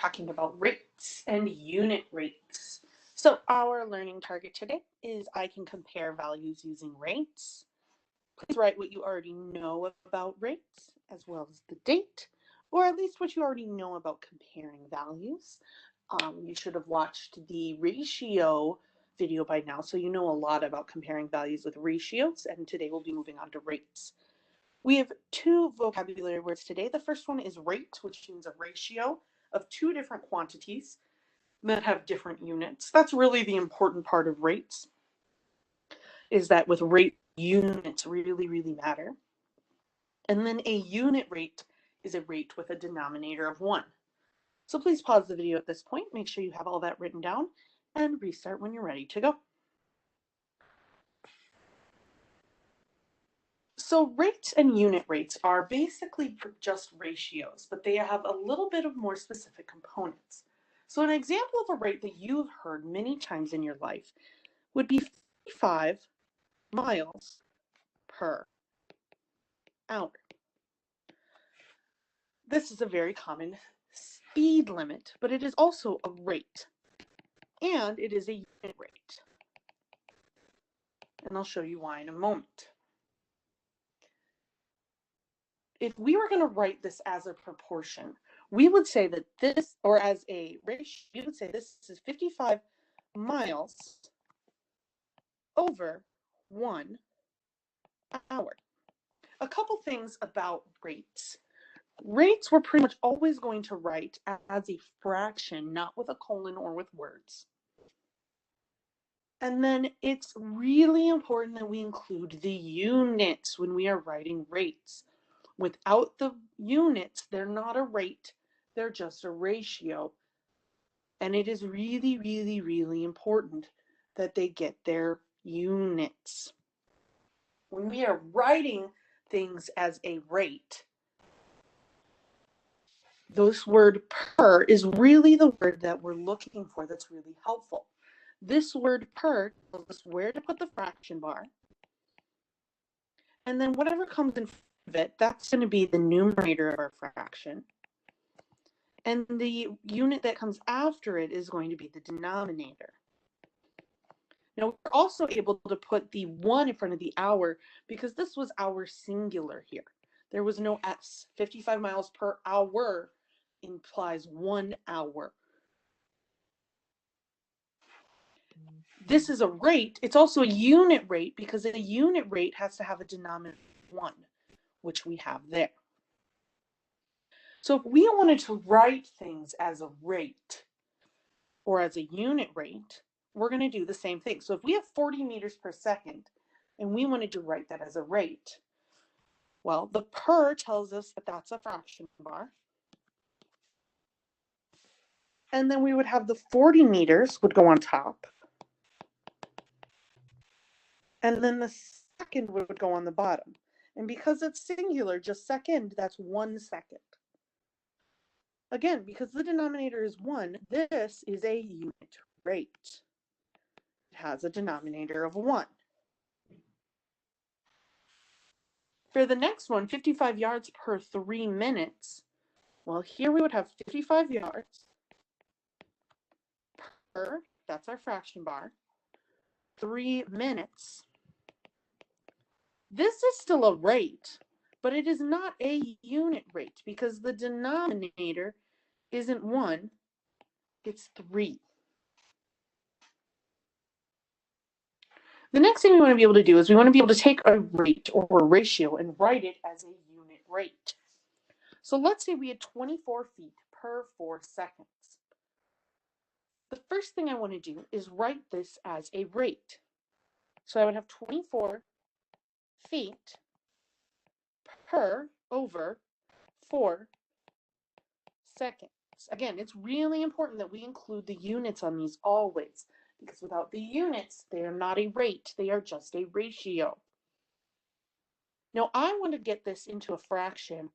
talking about rates and unit rates. So our learning target today is I can compare values using rates. Please write what you already know about rates, as well as the date, or at least what you already know about comparing values. You should have watched the ratio video by now, so you know a lot about comparing values with ratios, and today we'll be moving on to rates. We have two vocabulary words today. The first one is rate, which means a ratio of two different quantities that have different units. That's really the important part of rates, is that with rate, units really matter. And then a unit rate is a rate with a denominator of 1. So please pause the video at this point, make sure you have all that written down, and restart when you're ready to go. So rates and unit rates are basically just ratios, but they have a little bit of more specific components. So an example of a rate that you've heard many times in your life would be 55 miles per hour. This is a very common speed limit, but it is also a rate, and it is a unit rate. And I'll show you why in a moment. If we were going to write this as a proportion, we would say that this, or as a ratio, we would say this is 55 miles over 1 hour. A couple things about rates. Rates we're pretty much always going to write as a fraction, not with a colon or with words. And then it's really important that we include the units when we are writing rates. Without the units, they're not a rate, they're just a ratio. And it is really important that they get their units. When we are writing things as a rate, this word per is really the word that we're looking for that's really helpful. This word per tells us where to put the fraction bar. And then whatever comes in front of it, that's going to be the numerator of our fraction. And the unit that comes after it is going to be the denominator. Now, we're also able to put the 1 in front of the hour because this was our singular here. There was no s. 55 miles per hour implies 1 hour. This is a rate. It's also a unit rate because a unit rate has to have a denominator of 1, which we have there. So if we wanted to write things as a rate or as a unit rate, we're going to do the same thing. So if we have 40 meters per second and we wanted to write that as a rate, well, the per tells us that that's a fraction bar. And then we would have the 40 meters would go on top. And then the second would go on the bottom. And because it's singular, just second, that's 1 second. Again, because the denominator is 1, this is a unit rate. It has a denominator of 1. For the next one, 55 yards per 3 minutes, well, here we would have 55 yards per, that's our fraction bar, 3 minutes. This is still a rate, but it is not a unit rate because the denominator isn't 1, it's 3. The next thing we want to be able to do is we want to be able to take a rate or a ratio and write it as a unit rate. So let's say we had 24 feet per 4 seconds. The first thing I want to do is write this as a rate. So I would have 24 feet per over 4 seconds. Again, it's really important that we include the units on these always, because without the units, they are not a rate, they are just a ratio. Now, I want to get this into a fraction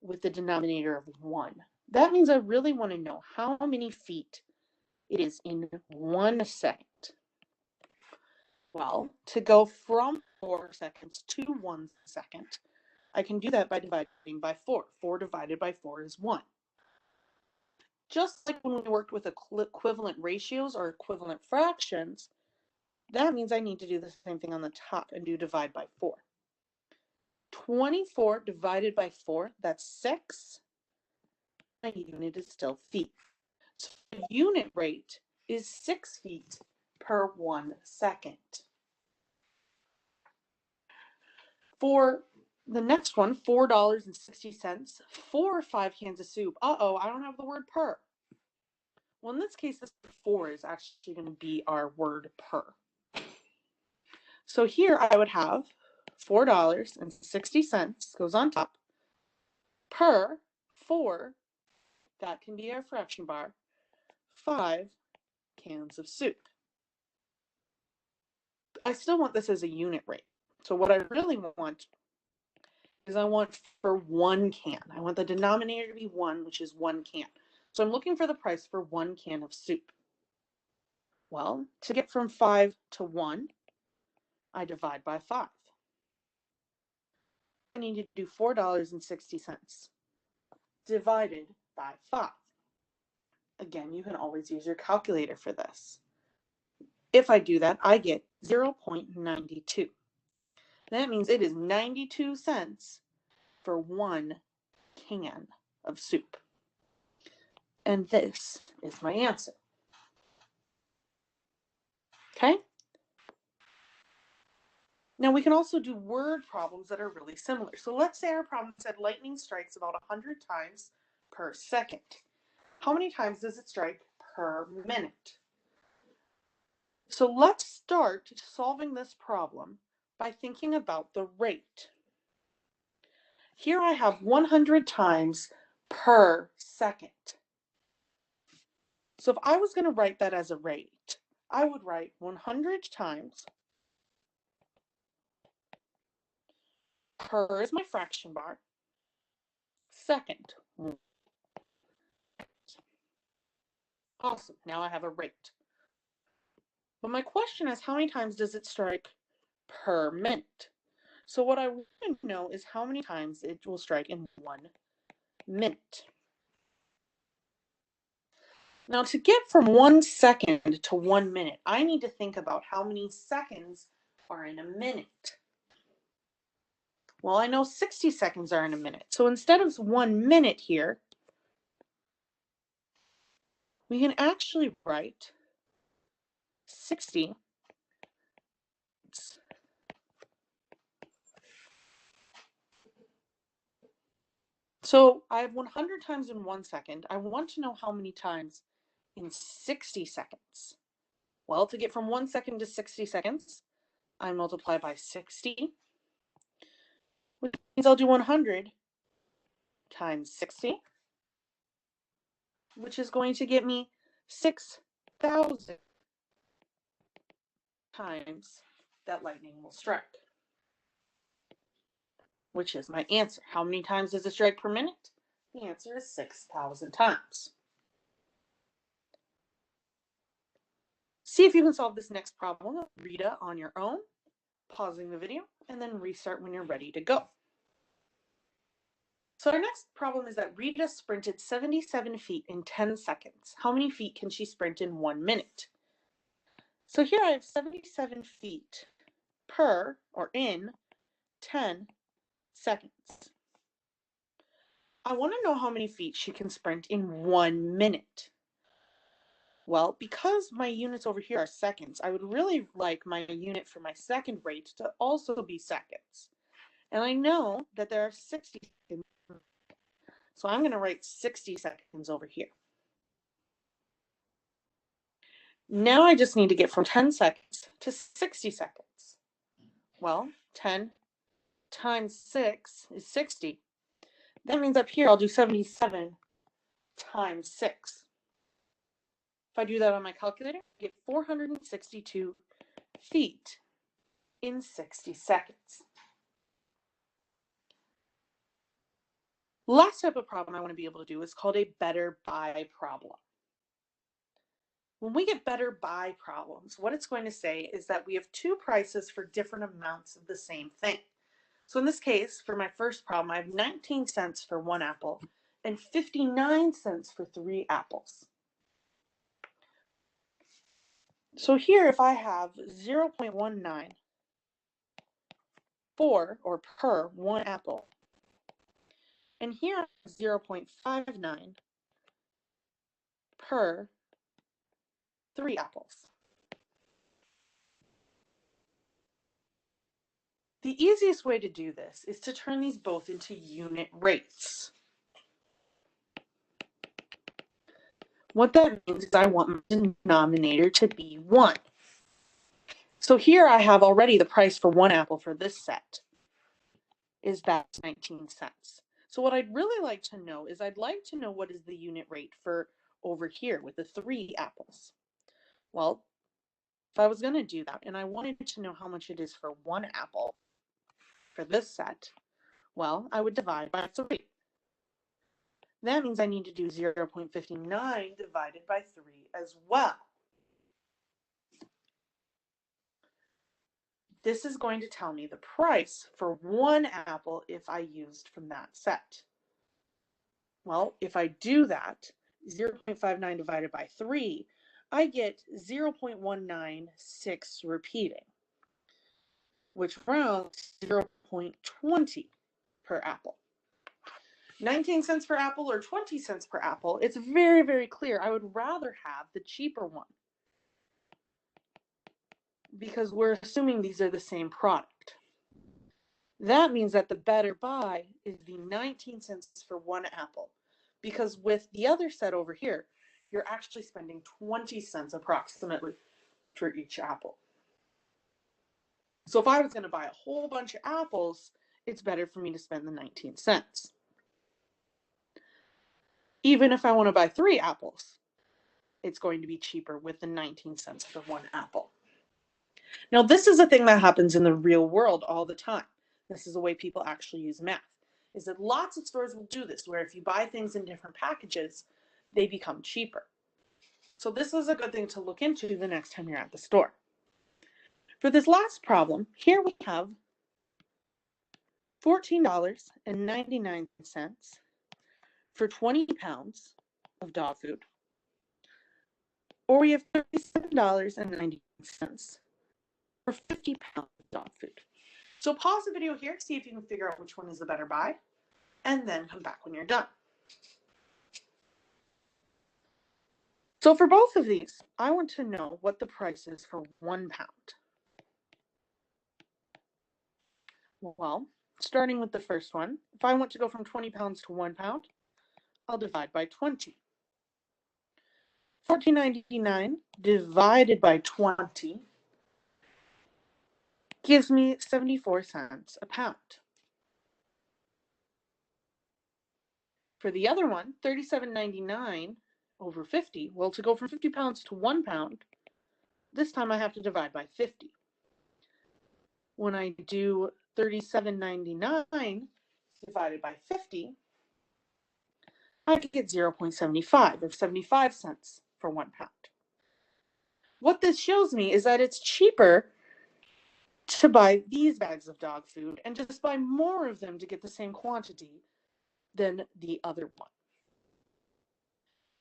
with the denominator of 1. That means I really want to know how many feet it is in 1 second. Well, to go from 4 seconds to 1 second, I can do that by dividing by 4. 4 divided by 4 is 1. Just like when we worked with equivalent ratios or equivalent fractions, that means I need to do the same thing on the top and do divide by 4. 24 divided by 4, that's 6. My unit is still feet. So the unit rate is 6 feet per 1 second. For the next one, $4.60 for 5 cans of soup. Uh-oh, I don't have the word per. Well, in this case, this 4 is actually going to be our word per. So here I would have $4.60 goes on top per 4, that can be our fraction bar, 5 cans of soup. I still want this as a unit rate. So what I really want is I want for 1 can. I want the denominator to be 1, which is 1 can. So I'm looking for the price for 1 can of soup. Well, to get from 5 to 1, I divide by 5. I need to do $4.60 divided by 5. Again, you can always use your calculator for this. If I do that, I get 0.92. That means it is 92 cents for 1 can of soup. And this is my answer. Okay? Now we can also do word problems that are really similar. So let's say our problem said lightning strikes about 100 times per second. How many times does it strike per minute? So let's start solving this problem by thinking about the rate. Here I have 100 times per second. So if I was going to write that as a rate, I would write 100 times per is my fraction bar, second. Awesome, now I have a rate. But my question is, how many times does it strike per minute? So what I want to know is how many times it will strike in 1 minute. Now to get from 1 second to 1 minute, I need to think about how many seconds are in a minute. Well, I know 60 seconds are in a minute. So instead of 1 minute here, we can actually write 60. So I have 100 times in 1 second. I want to know how many times in 60 seconds. Well, to get from 1 second to 60 seconds, I multiply by 60, which means I'll do 100 times 60, which is going to get me 6,000 times that lightning will strike, which is my answer. How many times does it strike per minute? The answer is 6,000 times. See if you can solve this next problem, Rita, on your own, pausing the video, and then restart when you're ready to go. So our next problem is that Rita sprinted 77 feet in 10 seconds. How many feet can she sprint in 1 minute? So here I have 77 feet per, or in, 10 seconds. I want to know how many feet she can sprint in 1 minute. Well, because my units over here are seconds, I would really like my unit for my second rate to also be seconds. And I know that there are 60 seconds, so I'm going to write 60 seconds over here. Now I just need to get from 10 seconds to 60 seconds. Well, 10 times 6 is 60. That means up here I'll do 77 times 6. If I do that on my calculator, I get 462 feet in 60 seconds. Last type of problem I want to be able to do is called a better by problem. When we get better by problems, what it's going to say is that we have 2 prices for different amounts of the same thing. So in this case, for my first problem, I have 19 cents for 1 apple and 59 cents for 3 apples. So here, if I have 0.19 for or per 1 apple, and here I have 0.59 per 3 apples. The easiest way to do this is to turn these both into unit rates. What that means is I want my denominator to be 1. So here I have already the price for 1 apple for this set is that 19 cents. So what I'd really like to know is I'd like to know what is the unit rate for over here with the 3 apples. Well, if I was going to do that and I wanted to know how much it is for 1 apple for this set, well, I would divide by 3. That means I need to do 0.59 divided by 3 as well. This is going to tell me the price for 1 apple if I used from that set. Well, if I do that, 0.59 divided by 3, I get 0.196 repeating, which rounds 0.20 per apple. 19 cents per apple or 20 cents per apple, it's very, very clear. I would rather have the cheaper one because we're assuming these are the same product. That means that the better buy is the 19 cents for 1 apple, because with the other set over here, you're actually spending 20 cents approximately for each apple. So if I was going to buy a whole bunch of apples, it's better for me to spend the 19 cents. Even if I want to buy 3 apples, it's going to be cheaper with the 19 cents for 1 apple. Now, this is a thing that happens in the real world all the time. This is the way people actually use math, is that lots of stores will do this, where if you buy things in different packages, they become cheaper. So this is a good thing to look into the next time you're at the store. For this last problem, here we have $14.99 for 20 pounds of dog food, or we have $37.90 for 50 pounds of dog food. So pause the video here, see if you can figure out which one is the better buy, and then come back when you're done. So for both of these, I want to know what the price is for 1 pound. Well, starting with the first one, if I want to go from 20 pounds to 1 pound, I'll divide by 20. $14.99 divided by 20 gives me 74 cents a pound. For the other one, $37.99 over 50, well, to go from 50 pounds to 1 pound, this time I have to divide by 50. When I do $37.99 divided by 50, I could get 0.75 or 75 cents for 1 pound. What this shows me is that it's cheaper to buy these bags of dog food and just buy more of them to get the same quantity than the other one.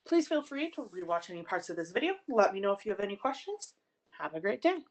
Please feel free to rewatch any parts of this video. Let me know if you have any questions. Have a great day.